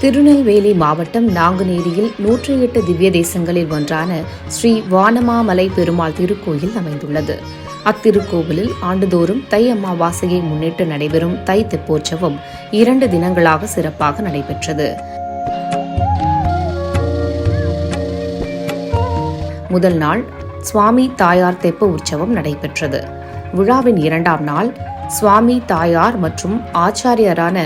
திருநெல்வேலி மாவட்டம் நாங்குநேரியில் 108 திவ்ய தேசங்களில் ஒன்றான ஸ்ரீ வானமாமலை பெருமாள் திருக்கோயில் அமைந்துள்ளது. அத்திருக்கோவிலில் ஆண்டுதோறும் தை அமாவாசையை முன்னிட்டு நடைபெறும் தை தெப்போற்சவம் 2 தினங்களாக சிறப்பாக நடைபெற்றது. முதல் நாள் சுவாமி தாயார் தெப்ப உற்சவம் நடைபெற்றது. விழாவின் 2ஆம் நாள் சுவாமி தாயார் மற்றும் ஆச்சாரியரான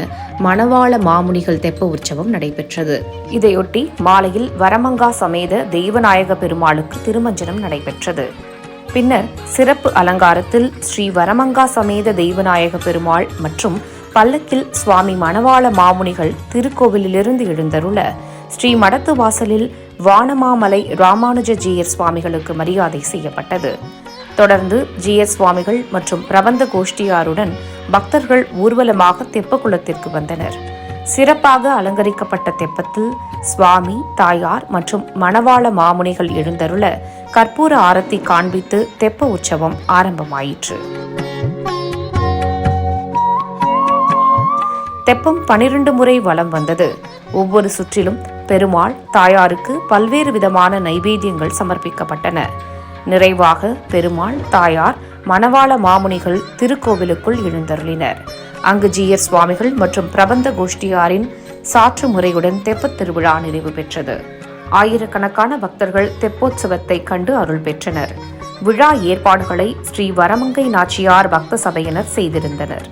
மணவாள மாமுனிகள் தெப்ப உற்சவம் நடைபெற்றது. இதையொட்டி மாலையில் வரமங்கா சமேத தெய்வநாயக பெருமாளுக்கு திருமஞ்சனம் நடைபெற்றது. பின்னர் சிறப்பு அலங்காரத்தில் ஸ்ரீ வரமங்கா சமேத தெய்வநாயக பெருமாள் மற்றும் பல்லக்கில் சுவாமி மணவாள மாமுனிகள் திருக்கோவிலிலிருந்து எழுந்தருள ஸ்ரீ மடத்து வாசலில் வானமாமலை ராமானுஜ ஜீயர் சுவாமிகளுக்கு மரியாதை செய்யப்பட்டது. தொடர்ந்து ஜீயர் சுவாமிகள் மற்றும் பிரபந்த கோஷ்டியாருடன் பக்தர்கள் ஊர்வலமாக தெப்பக்குளத்திற்கு வந்தனர். சிறப்பாக அலங்கரிக்கப்பட்ட தெப்பத்தில் சுவாமி தாயார் மற்றும் மணவாள மாமுனிகள் எழுந்தருள கற்பூர ஆரத்தி காண்பித்து தெப்ப உற்சவம் ஆரம்பமாயிற்று. தெப்பம் 12 முறை வலம் வந்தது. ஒவ்வொரு சுற்றிலும் பெருமாள் தாயாருக்கு பல்வேறு விதமான நைவேத்தியங்கள் சமர்ப்பிக்கப்பட்டன. நிறைவாக பெருமாள் தாயார் மணவாள மாமுனிகள் திருக்கோவிலுக்குள் எழுந்தருளினர். அங்கு ஜீயர் சுவாமிகள் மற்றும் பிரபந்த கோஷ்டியாரின் சாற்று முறையுடன் தெப்பத் திருவிழா நிறைவு பெற்றது. ஆயிரக்கணக்கான பக்தர்கள் தெப்போற்சவத்தை கண்டு அருள் பெற்றனர். விழா ஏற்பாடுகளை ஸ்ரீ வரமங்கை நாச்சியார் பக்த சபையினர் செய்திருந்தனர்.